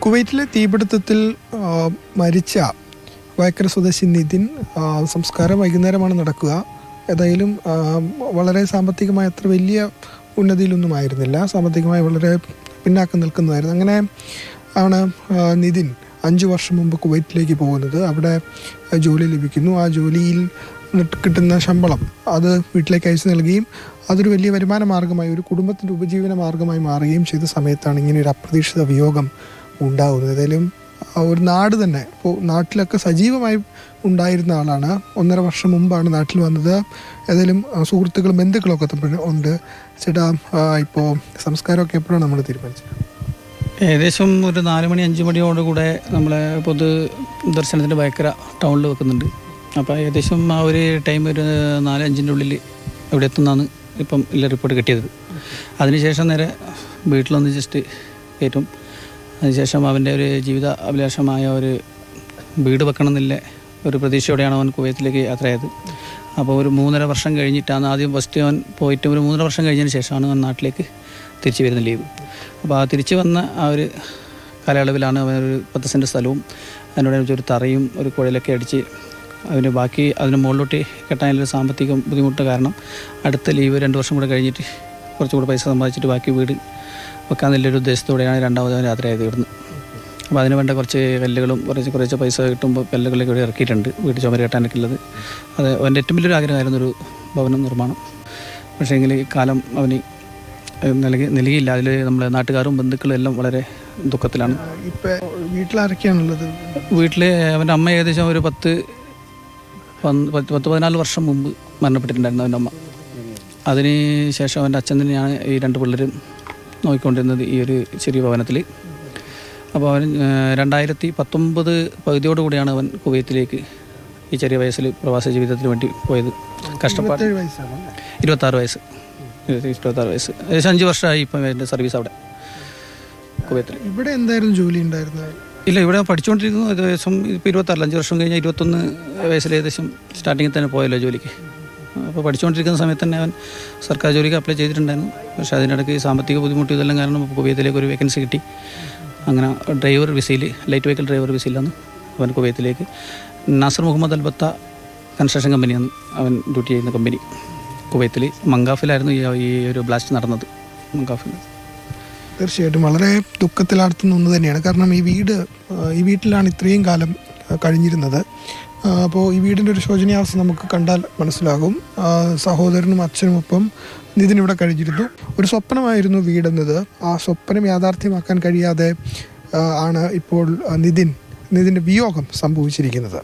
കുവൈറ്റിലെ തീപിടുത്തത്തിൽ മരിച്ച വയക്കര സ്വദേശി നിതിൻ സംസ്കാരം വൈകുന്നേരമാണ് നടക്കുക. ഏതായാലും വളരെ സാമ്പത്തികമായി അത്ര വലിയ ഉന്നതിയിലൊന്നും ആയിരുന്നില്ല, സാമ്പത്തികമായി വളരെ പിന്നാക്കം നിൽക്കുന്നതായിരുന്നു. അങ്ങനെ ആണ് നിതിൻ 5 വർഷം മുമ്പ് കുവൈറ്റിലേക്ക് പോകുന്നത്. അവിടെ ജോലി ലഭിക്കുന്നു. ആ ജോലിയിൽ കിട്ടുന്ന ശമ്പളം അത് വീട്ടിലേക്ക് അയച്ചു നൽകുകയും അതൊരു വലിയ വരുമാന മാർഗമായി, ഒരു കുടുംബത്തിൻ്റെ ഉപജീവന മാർഗമായി മാറുകയും ചെയ്ത സമയത്താണ് ഇങ്ങനെ ഒരു അപ്രതീക്ഷിത വിയോഗം ഉണ്ടാകുന്നത്. ഏതായാലും ഒരു നാട് തന്നെ, ഇപ്പോൾ നാട്ടിലൊക്കെ സജീവമായി ഉണ്ടായിരുന്ന ആളാണ്. 1.5 വർഷം മുമ്പാണ് നാട്ടിൽ വന്നത്. ഏതായാലും സുഹൃത്തുക്കളും ബന്ധുക്കളൊക്കെ ഉണ്ട്. ചേട്ടാ, ഇപ്പോൾ സംസ്കാരമൊക്കെ എപ്പോഴാണ് നമ്മൾ തീരുമാനിച്ചത്? ഏകദേശം ഒരു 4 മണി 5 മണിയോടുകൂടെ നമ്മളെ പൊതു ദർശനത്തിൻ്റെ വയക്കര ടൗണിൽ വെക്കുന്നുണ്ട്. അപ്പോൾ ഏകദേശം ആ ഒരു ടൈം ഒരു 4-5 ഉള്ളിൽ ഇവിടെ എത്തുന്നതാണ് ഇപ്പം എല്ലാ റിപ്പോർട്ട് കിട്ടിയത്. അതിനുശേഷം നേരെ വീട്ടിലൊന്ന് ജസ്റ്റ് കയറ്റും. അതിനുശേഷം അവൻ്റെ ഒരു ജീവിത അഭിലാഷമായ ഒരു വീട് വെക്കണം എന്നില്ല ഒരു പ്രതീക്ഷയോടെയാണ് അവൻ കുവൈത്തിലേക്ക് യാത്രയായത്. അപ്പോൾ ഒരു 3.5 വർഷം കഴിഞ്ഞിട്ടാണ് ആദ്യം ഫസ്റ്റ് അവൻ പോയിട്ട് ഒരു 3.5 വർഷം കഴിഞ്ഞതിന് ശേഷമാണ് അവൻ നാട്ടിലേക്ക് തിരിച്ചു വരുന്ന ലീവ്. അപ്പോൾ ആ തിരിച്ചു വന്ന ആ ഒരു കാലയളവിലാണ് അവനൊരു 10 സെൻറ്റ് സ്ഥലവും അതിനോട് ഒരു തറയും ഒരു കുഴലൊക്കെ അടിച്ച് അതിന് ബാക്കി അതിന് മുകളിലോട്ട് കെട്ടാനൊരു സാമ്പത്തിക ബുദ്ധിമുട്ട് കാരണം അടുത്ത ലീവ് 2 വർഷം കൂടെ കഴിഞ്ഞിട്ട് കുറച്ചുകൂടെ പൈസ സമ്പാദിച്ചിട്ട് ബാക്കി വീട് വെക്കാൻ നല്ലൊരു ഉദ്ദേശത്തോടെയാണ് രണ്ടാമത് അവൻ യാത്രയായത് ഇവിടുന്ന്. അപ്പോൾ അതിന് വേണ്ട കുറച്ച് കല്ലുകളും കുറച്ച് പൈസ കിട്ടുമ്പോൾ കല്ലുകളൊക്കെ ഇവിടെ ഇറക്കിയിട്ടുണ്ട് വീട് ചുമര് കെട്ടാനൊക്കെ ഉള്ളത്. അത് അവൻ്റെ ഏറ്റവും വലിയൊരു ആഗ്രഹമായിരുന്നു ഒരു ഭവനം നിർമ്മാണം. പക്ഷേ എങ്കിൽ ഈ കാലം അവന് നൽകിയില്ല. അതിൽ നമ്മളെ നാട്ടുകാരും ബന്ധുക്കളും എല്ലാം വളരെ ദുഃഖത്തിലാണ്. ഇപ്പോൾ വീട്ടിലാരൊക്കെയാണുള്ളത്? വീട്ടിൽ അവൻ്റെ അമ്മ ഏകദേശം ഒരു 10-14 വർഷം മുമ്പ് മരണപ്പെട്ടിട്ടുണ്ടായിരുന്നു അവൻ്റെ അമ്മ. അതിന് ശേഷം അവൻ്റെ അച്ഛൻ തന്നെയാണ് ഈ 2 പിള്ളേരും നോക്കിക്കൊണ്ടിരുന്നത് ഈ ഒരു ചെറിയ ഭവനത്തിൽ. അപ്പോൾ അവൻ 2019 പകുതിയോടുകൂടിയാണ് അവൻ കുവൈത്തിലേക്ക് ഈ ചെറിയ വയസ്സിൽ പ്രവാസ ജീവിതത്തിന് വേണ്ടി പോയത്. കഷ്ടപ്പാട് 26 വയസ്സ് ഏകദേശം 5 വർഷമായി ഇപ്പം എൻ്റെ സർവീസ് അവിടെ കുവൈത്തിൽ. ഇവിടെ എന്തായിരുന്നു ജോലി ഉണ്ടായിരുന്നത്? ഇല്ല, ഇവിടെ പഠിച്ചുകൊണ്ടിരിക്കുന്നു. ഏകദേശം ഇപ്പോൾ 26, 5 വർഷം കഴിഞ്ഞാൽ 21 വയസ്സിൽ ഏകദേശം സ്റ്റാർട്ടിങ്ങിൽ തന്നെ പോയല്ലോ ജോലിക്ക്. അപ്പോൾ പഠിച്ചുകൊണ്ടിരിക്കുന്ന സമയത്ത് തന്നെ അവൻ സർക്കാർ ജോലിക്ക് അപ്ലൈ ചെയ്തിട്ടുണ്ടായിരുന്നു. പക്ഷേ അതിനിടയ്ക്ക് സാമ്പത്തിക ബുദ്ധിമുട്ട് ഇതെല്ലാം കാരണം കുവൈത്തിലേക്ക് ഒരു വേക്കൻസി കിട്ടി. അങ്ങനെ ഡ്രൈവർ വിസയിൽ, ലൈറ്റ് വെഹിക്കിൾ ഡ്രൈവർ വിസയിലാണ് അവൻ കുവൈത്തിലേക്ക്. നാസർ മുഹമ്മദ് അൽബത്ത കൺസ്ട്രക്ഷൻ കമ്പനിയാണ് അവൻ ഡ്യൂട്ടി ചെയ്യുന്ന കമ്പനി. കുവൈത്തിൽ മങ്കാഫിലായിരുന്നു ഈ ഒരു ബ്ലാസ്റ്റ് നടന്നത്. മങ്കാഫിൽ തീർച്ചയായിട്ടും വളരെ ദുഃഖത്തിലാഴ്ത്തുന്ന ഒന്ന് തന്നെയാണ്. കാരണം ഈ വീട്ടിലാണ് ഇത്രയും കാലം കഴിഞ്ഞിരുന്നത്. അപ്പോൾ ഈ വീടിൻ്റെ ഒരു ശോചനീയാവസ്ഥ നമുക്ക് കണ്ടാൽ മനസ്സിലാകും. സഹോദരനും അച്ഛനുമൊപ്പം നിതിൻ ഇവിടെ കഴിഞ്ഞിരുന്നു. ഒരു സ്വപ്നമായിരുന്നു വീടെന്നത്. ആ സ്വപ്നം യാഥാർത്ഥ്യമാക്കാൻ കഴിയാതെ ആണ് ഇപ്പോൾ നിതിൻ്റെ വിയോഗം സംഭവിച്ചിരിക്കുന്നത്.